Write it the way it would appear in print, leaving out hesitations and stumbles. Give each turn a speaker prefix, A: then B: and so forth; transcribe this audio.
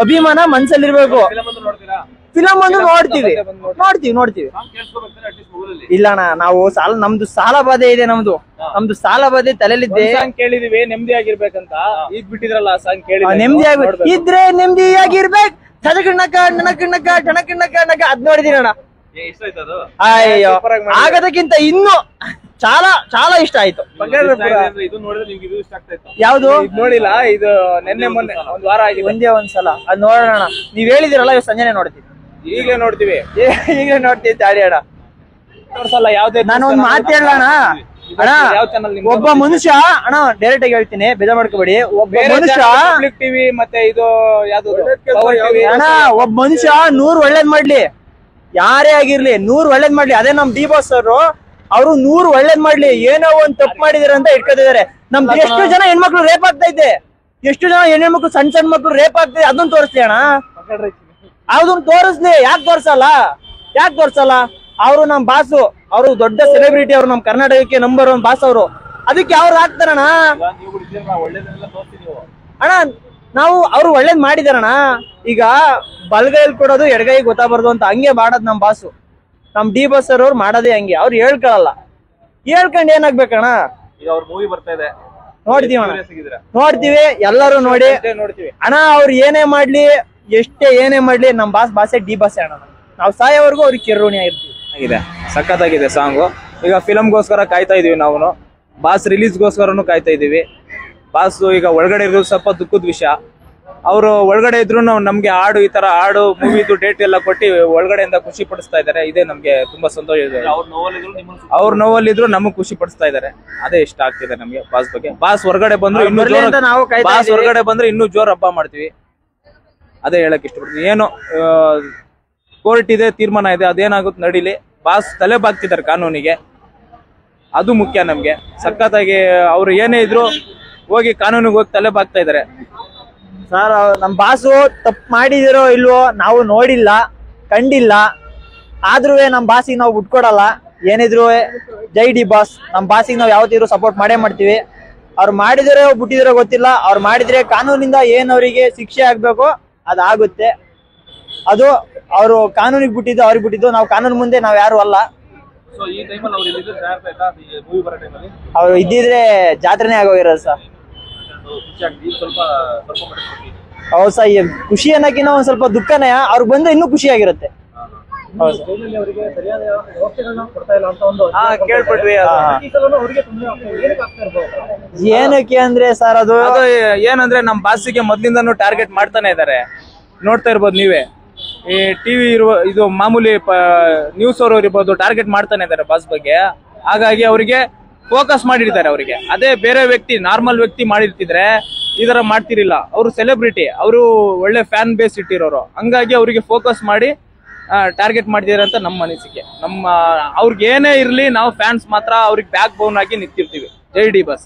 A: ಅಭಿಮಾನ ಮನ್ಸಲ್ಲಿರ್ಬೇಕು. ಫಿಲಮ್ ಅಂದ್ರೆ ನೋಡ್ತೀವಿ. ಇಲ್ಲಣ್ಣ ನಾವು ನಮ್ದು ಸಾಲ ಬಾಧೆ ಇದೆ. ನಮ್ದು ಸಾಲ ಬಾಧೆ ತಲೆಲಿದ್ದೆ.
B: ಕೇಳಿದಿವಿ ನೆಮ್ಮದಿ ಆಗಿರ್ಬೇಕಂತ, ಈಗ ಬಿಟ್ಟಿದ್ರಲ್ಲ ಸಾಂಗ್ ಕೇಳಿ.
A: ಇದ್ರೆ ನೆಮ್ಮದಿಯಾಗಿರ್ಬೇಕು. ಅದ್ ನೋಡಿದೀನಿ ಅಣ್ಣ. ಅಯ್ಯೋ ಆಗದಕ್ಕಿಂತ ಇನ್ನು చాలా ಇಷ್ಟ ಆಯ್ತು. ಯಾವ್ದು
B: ನೋಡಿಲ್ಲ, ಇದು ನೆನ್ನೆ ಮೊನ್ನೆ ಒಂದ್ ವಾರ ಆಗಿದೆ.
A: ಒಂದ್ಸಲ ಅದ್ ನೋಡೋಣ. ನೀವ್ ಹೇಳಿದಿರಲ್ಲ, ಇವತ್ತು ಸಂಜೆನೆ ನೋಡ್ತೀವಿ.
B: ಈಗಲೇ ನೋಡ್ತೀವಿ
A: ತಾಡಿ ಅಣ್ಣ.
B: ಯಾವ್ದೇ
A: ನಾನು ಒಂದ್ ಮಾತು ಹೇಳೋಣ ಅಣ್ಣ. ಒಬ್ಬ ಮನುಷ್ಯ ಅಣ್ಣ, ಡೈರೆಕ್ಟ್ ಆಗಿ ಹೇಳ್ತೀನಿ, ಬೇಜಾರ್ ಮಾಡ್ಕೋಬೇಡಿ. ಒಬ್ಬ ಮನುಷ್ಯ
B: ಟಿವಿ ಮತ್ತೆ ಇದು ಯಾವ್ದು
A: ಅಣ್ಣ, ಒಬ್ಬ ಮನುಷ್ಯ 100 ಒಳ್ಳೇದ್ ಮಾಡ್ಲಿ, ಯಾರೇ ಆಗಿರ್ಲಿ 100 ಒಳ್ಳೇದ್ ಮಾಡ್ಲಿ. ಅದೇ ನಮ್ ಡಿ ಬಾಸ್ ಅವರು 100 ಒಳ್ಳೇದ್ ಮಾಡ್ಲಿ, ಏನೋ ಒಂದ್ ತಪ್ಪು ಮಾಡಿದಾರೆ ಅಂತ ಇಟ್ಕೋತಿದಾರೆ. ನಮ್ದು ಎಷ್ಟು ಜನ ಹೆಣ್ಮಕ್ಳು ರೇಪ್ ಆಗ್ತಾ ಇದೆ, ಎಷ್ಟು ಜನ ಹೆಣ್ಮಕ್ಳು ಸಣ್ಣ ಮಕ್ಳು ರೇಪ್ ಆಗ್ತಿದೆ, ಅದನ್ನ ತೋರಿಸ್ಲಿ ಅಣ್ಣ. ಅದನ್ನ ತೋರಿಸ್ಲಿ. ಯಾಕೆ ತೋರ್ಸಲ್ಲ? ಅವರು ನಮ್ ಬಾಸು, ಅವರು ದೊಡ್ಡ ಸೆಲೆಬ್ರಿಟಿ, ಅವರು ನಮ್ ಕರ್ನಾಟಕಕ್ಕೆ ನಂಬರ್ 1 ಬಾಸ್ ಅವರು. ಅದಕ್ಕೆ ಅವ್ರು ಹಾಕ್ತಾರಣ್ಣ. ಅಣ್ಣ ನಾವು ಅವ್ರು ಒಳ್ಳೇದ್ ಮಾಡಿದಾರಣ್ಣ. ಈಗ ಬಲ್ಗೈಲಿ ಕೊಡೋದು ಎಡಗೈ ಗೊತ್ತಾಗಬಾರ್ದು ಅಂತ ಹಂಗೆ ಮಾಡೋದು ನಮ್ ಬಾಸು. ನಮ್ ಡಿ ಬಾಸ್ ಅವ್ರು ಮಾಡೋದೇ ಹಂಗೆ. ಅವ್ರು ಹೇಳ್ಕೊಳಲ್ಲ. ಹೇಳ್ಕೊಂಡ್ ಏನಾಗ್ಬೇಕಣ್ಣ?
B: ಈಗ ಅವ್ರ ಮೂವಿ ಬರ್ತಾ ಇದೆ,
A: ನೋಡ್ತೀವಿ ಎಲ್ಲರೂ ನೋಡ್ತೀವಿ ಅಣ್ಣ. ಅವ್ರು ಏನೇ ಮಾಡ್ಲಿ, ಏನೇ ಮಾಡ್ಲಿ, ನಮ್ ಬಾಸೇ ಡಿ ಬಾಸೇ ಅಣ್ಣ. ನಾವು ಸಾಯೋವರೆಗೂ ಅವ್ರಿಗೆ ಚಿರಋಣಿ ಆಗಿರ್ತೀವಿ.
B: ಸಖತ್ತಾಗಿದೆ ಸಾಂಗು. ಈಗ ಫಿಲಮ್ಗೋಸ್ಕರ ಕಾಯ್ತಾ ಇದೀವಿ ನಾವು. ಬಾಸ್ ರಿಲೀಸ್ಗೋಸ್ಕರನು ಕಾಯ್ತಾ ಇದೀವಿ. ಬಾಸ್ ಈಗ ಒಳಗಡೆ ಇರೋದು ಸ್ವಲ್ಪ ದುಃಖದ ವಿಷಯ. ಅವರು ಒಳಗಡೆ ಇದ್ರು ನಮ್ಗೆ ಹಾಡು, ಈ ತರ ಹಾಡು ಮೂವಿದು ಡೇಟ್ ಎಲ್ಲ ಕೊಟ್ಟು ಒಳಗಡೆಯಿಂದ ಖುಷಿ ಪಡಿಸ್ತಾ ಇದಾರೆ. ಇದೇ ನಮ್ಗೆ ತುಂಬಾ ಸಂತೋಷ ಇದೆ. ಅವ್ರ ನೋವಲ್ಲಿದ್ರು ನಮಗ್ ಖುಷಿ ಪಡಿಸ್ತಾ ಇದಾರೆ. ಅದೇ ಇಷ್ಟ ಆಗ್ತಿದೆ ನಮ್ಗೆ ಬಾಸ್ ಬಗ್ಗೆ. ಬಾಸ್ ಹೊರಗಡೆ ಬಂದ್ರು ಇನ್ನೂ ಜೋರ್ ಹಬ್ಬ ಮಾಡ್ತೀವಿ. ಅದೇ ಹೇಳಕ್ ಇಷ್ಟಪಡ್ತೀವಿ. ಏನು ಕೋರ್ಟ್ ಇದೆ, ತೀರ್ಮಾನ ಇದೆ, ಅದೇನಾಗುತ್ತೆ ನಡೀಲಿ. ಬಾಸ್ ತಲೆ ಬಾಗ್ತಿದ್ದಾರೆ ಕಾನೂನಿಗೆ, ಅದು ಮುಖ್ಯ ನಮ್ಗೆ. ಸಖತ್ತಾಗಿ ಅವ್ರು ಏನೇ ಇದ್ರು ಹೋಗಿ ಕಾನೂನಿಗೆ ಹೋಗಿ ತಲೆ ಬಾಗ್ತಾ ಇದಾರೆ.
A: ಸರ್, ನಮ್ ಬಾಸು ತಪ್ಪು ಮಾಡಿದಿರೋ ಇಲ್ವೋ ನಾವು ನೋಡಿಲ್ಲ, ಕಂಡಿಲ್ಲ. ಆದ್ರೂ ನಮ್ ಬಾಸಿಗೆ ನಾವು ಬಿಟ್ಕೊಡಲ್ಲ. ಏನಿದ್ರು ಜೈ ಡಿ ಬಾಸ್. ನಮ್ ಬಾಸಿಗೆ ನಾವು ಯಾವತ್ತಿದ್ರು ಸಪೋರ್ಟ್ ಮಾಡೇ ಮಾಡ್ತೀವಿ. ಅವ್ರು ಮಾಡಿದಿರೋ ಬಿಟ್ಟಿದಿರೋ ಗೊತ್ತಿಲ್ಲ. ಅವ್ರು ಮಾಡಿದ್ರೆ ಕಾನೂನಿಂದ ಏನ್ ಅವರಿಗೆ ಶಿಕ್ಷೆ ಆಗ್ಬೇಕು ಅದಾಗುತ್ತೆ. ಅದು ಅವರು ಕಾನೂನಿಗೆ ಬಿಟ್ಟಿದ್ದು, ಅವ್ರಿಗೆ ಬಿಟ್ಟಿದ್ದು. ನಾವು ಕಾನೂನು ಮುಂದೆ ನಾವ್ ಯಾರು ಅಲ್ಲ. ಅವ್ರು ಇದ್ದಿದ್ರೆ ಜಾತ್ರೆನೇ ಆಗೋಗಿರೋದು ಸರ್. ಹೌದು ಸರ್, ಖುಷಿ ಅನ್ನೋಕಿನ್ನ ಒಂದ್ ಸ್ವಲ್ಪ ದುಃಖನೇ. ಅವ್ರಿಗೆ ಬಂದ್ರೆ ಇನ್ನೂ ಖುಷಿ ಆಗಿರುತ್ತೆ. ಏನಕ್ಕೆ ಅಂದ್ರೆ ಸರ್, ಅದು
B: ಏನಂದ್ರೆ ನಮ್ ಬಾಸಿಗೆ ಮೊದ್ಲಿಂದಾನು ಟಾರ್ಗೆಟ್ ಮಾಡ್ತಾನೆ ಇದಾರೆ. ನೋಡ್ತಾ ಇರ್ಬೋದು ನೀವೇ. ಈ ಟಿವಿ ಇರುವ ಇದು ಮಾಮೂಲಿ ನ್ಯೂಸ್ ಅವರು ಇರ್ಬೋದು, ಟಾರ್ಗೆಟ್ ಮಾಡ್ತಾನೆ ಇದಾರೆ ಬಾಸ್ ಬಗ್ಗೆ. ಹಾಗಾಗಿ ಅವರಿಗೆ ಫೋಕಸ್ ಮಾಡಿರ್ತಾರೆ. ಅವರಿಗೆ ಅದೇ ಬೇರೆ ವ್ಯಕ್ತಿ, ನಾರ್ಮಲ್ ವ್ಯಕ್ತಿ ಮಾಡಿರ್ತಿದ್ರೆ ಈ ತರ ಮಾಡ್ತಿರಿಲ್ಲ. ಅವರು ಸೆಲೆಬ್ರಿಟಿ, ಅವರು ಒಳ್ಳೆ ಫ್ಯಾನ್ ಬೇಸ್ ಇಟ್ಟಿರೋರು. ಹಂಗಾಗಿ ಅವರಿಗೆ ಫೋಕಸ್ ಮಾಡಿ ಟಾರ್ಗೆಟ್ ಮಾಡ್ತಿದಾರೆ ಅಂತ ನಮ್ಮ ಅನಿಸಿಕೆ. ಅವ್ರಿಗೆ ಏನೇ ಇರ್ಲಿ, ನಾವು ಫ್ಯಾನ್ಸ್ ಮಾತ್ರ ಅವ್ರಿಗೆ ಬ್ಯಾಕ್ ಬೋನ್ ಆಗಿ ನಿಂತಿರ್ತೀವಿ. ಜೈ ಡಿ ಬಾಸ್.